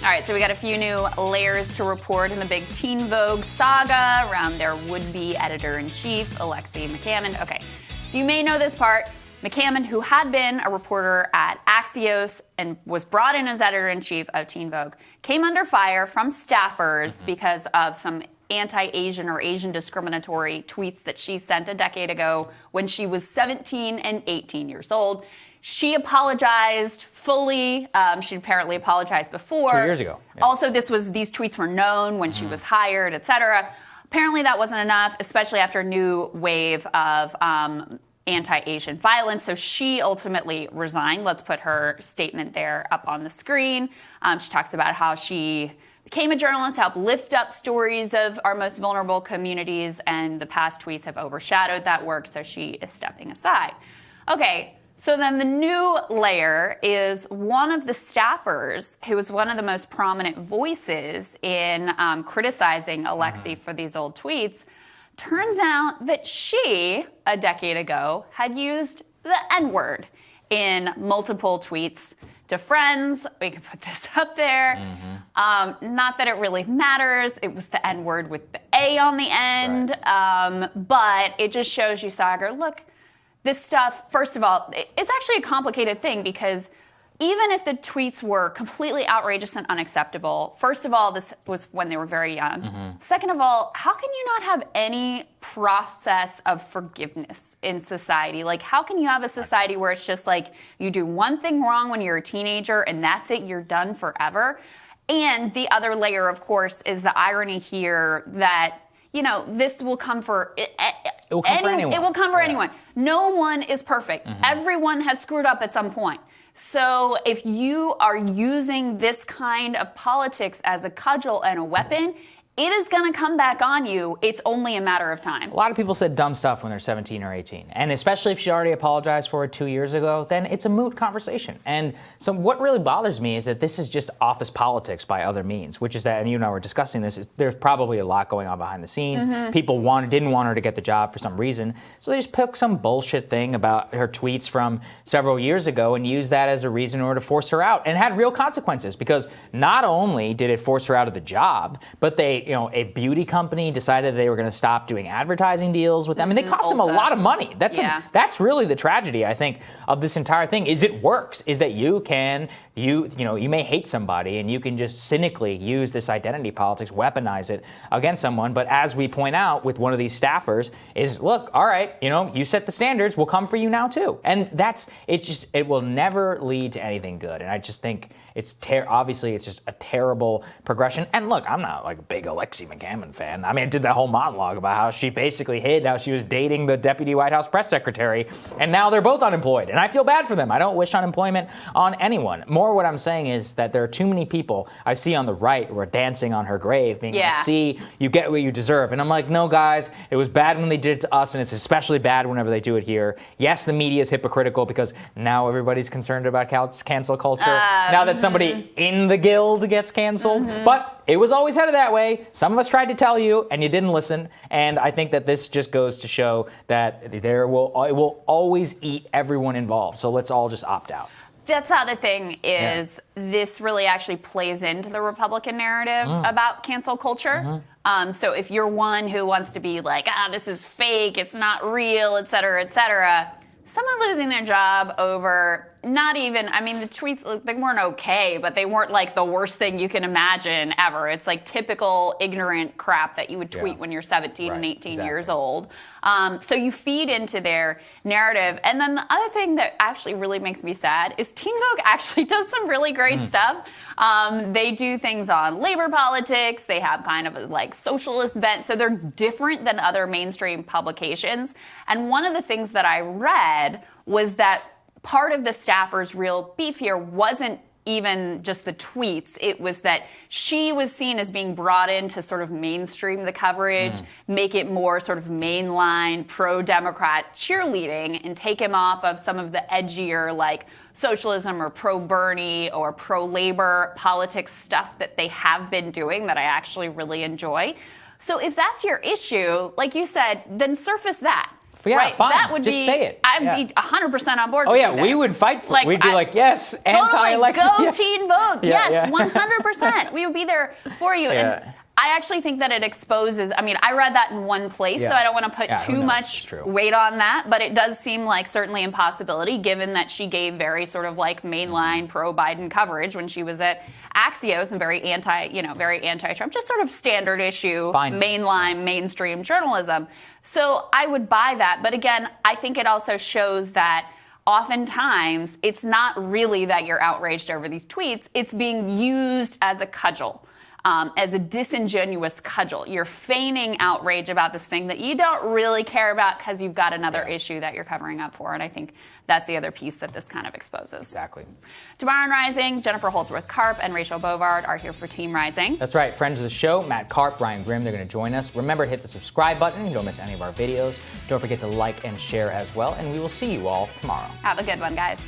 All right, so we got a few new layers to report in the big Teen Vogue saga around their would-be editor-in-chief, Alexi McCammond. Okay, so you may know this part. McCammond, who had been a reporter at Axios and was brought in as editor-in-chief of Teen Vogue, came under fire from staffers because of some anti-Asian or Asian discriminatory tweets that she sent a decade ago when she was 17 and 18 years old. She apologized fully. She apparently apologized before. 2 years ago. Yeah. Also, these tweets were known when she was hired, et cetera. Apparently that wasn't enough, especially after a new wave of anti-Asian violence. So she ultimately resigned. Let's put her statement there up on the screen. She talks about how she became a journalist to help lift up stories of our most vulnerable communities, and the past tweets have overshadowed that work, so she is stepping aside. Okay. So then the new layer is one of the staffers who was one of the most prominent voices in criticizing Alexi for these old tweets. Turns out that she, a decade ago, had used the N-word in multiple tweets to friends. We could put this up there. Not that it really matters. It was the N-word with the A on the end. Right. But it just shows you, Saagar, look, this stuff, first of all, it's actually a complicated thing because even if the tweets were completely outrageous and unacceptable, first of all, this was when they were very young. Second of all, how can you not have any process of forgiveness in society? Like, how can you have a society where it's just like you do one thing wrong when you're a teenager and that's it, you're done forever? And the other layer, of course, is the irony here that, you know, this will come for It will come for anyone. It will come for anyone. No one is perfect. Everyone has screwed up at some point. So if you are using this kind of politics as a cudgel and a weapon, it is going to come back on you. It's only a matter of time. A lot of people said dumb stuff when they're 17 or 18. And especially if she already apologized for it 2 years ago, then it's a moot conversation. And so what really bothers me is that this is just office politics by other means, which is that, and you and I were discussing this, there's probably a lot going on behind the scenes. People didn't want her to get the job for some reason. So they just picked some bullshit thing about her tweets from several years ago and used that as a reason in order to force her out. And it had real consequences because not only did it force her out of the job, but a beauty company decided they were going to stop doing advertising deals with them. I mean, they cost them a lot of money. That's really the tragedy, I think, of this entire thing. Is it works? Is that you may hate somebody and you can just cynically use this identity politics, weaponize it against someone. But as we point out with one of these staffers, is look, all right, you set the standards, we'll come for you now too. And it will never lead to anything good. And I just think obviously it's just a terrible progression. And look, I'm not like a big Alexi McCammond fan. I mean, I did that whole monologue about how she basically hid how she was dating the deputy White House press secretary, and now they're both unemployed. And I feel bad for them. I don't wish unemployment on anyone. More what I'm saying is that there are too many people I see on the right who are dancing on her grave, being like, see, you get what you deserve. And I'm like, no, guys, it was bad when they did it to us, and it's especially bad whenever they do it here. Yes, the media is hypocritical because now everybody's concerned about cancel culture. Now that somebody in the guild gets canceled. But it was always headed that way. Some of us tried to tell you, and you didn't listen. And I think that this just goes to show that it will always eat everyone involved. So let's all just opt out. That's the other thing is this really actually plays into the Republican narrative about cancel culture. So if you're one who wants to be like, this is fake, it's not real, et cetera, someone losing their job over not even, I mean, the tweets, they weren't okay, but they weren't like the worst thing you can imagine ever. It's like typical ignorant crap that you would tweet when you're 17 and 18 years old. So you feed into their narrative. And then the other thing that actually really makes me sad is Teen Vogue actually does some really great stuff. They do things on labor politics. They have kind of a like socialist bent. So they're different than other mainstream publications. And one of the things that I read was that part of the staffer's real beef here wasn't even just the tweets. It was that she was seen as being brought in to sort of mainstream the coverage, make it more sort of mainline pro-Democrat cheerleading, and take him off of some of the edgier like socialism or pro-Bernie or pro-labor politics stuff that they have been doing that I actually really enjoy. So if that's your issue, like you said, then surface that. Yeah, right? fine. That would just be. say it. I'd be 100% on board. Oh with yeah, you there. we would fight for. Like, We'd be like, yes, anti-election. Totally, go Teen Vogue. Yeah, Yes, yeah. 100%. We would be there for you. Yeah. And I actually think that it exposes. I mean, I read that in one place, so I don't want to put too much weight on that. But it does seem like certainly a possibility, given that she gave very sort of like mainline pro-Biden coverage when she was at Axios and very anti-Trump, just sort of standard issue, mainline, mainstream journalism. So I would buy that. But again, I think it also shows that oftentimes it's not really that you're outraged over these tweets. It's being used as a cudgel. As a disingenuous cudgel. You're feigning outrage about this thing that you don't really care about because you've got another issue that you're covering up for. And I think that's the other piece that this kind of exposes. Exactly. Tomorrow on Rising, Jennifer Holdsworth-Karp and Rachel Bovard are here for Team Rising. That's right. Friends of the show, Matt Karp, Ryan Grimm, they're going to join us. Remember, hit the subscribe button. You don't miss any of our videos. Don't forget to like and share as well. And we will see you all tomorrow. Have a good one, guys.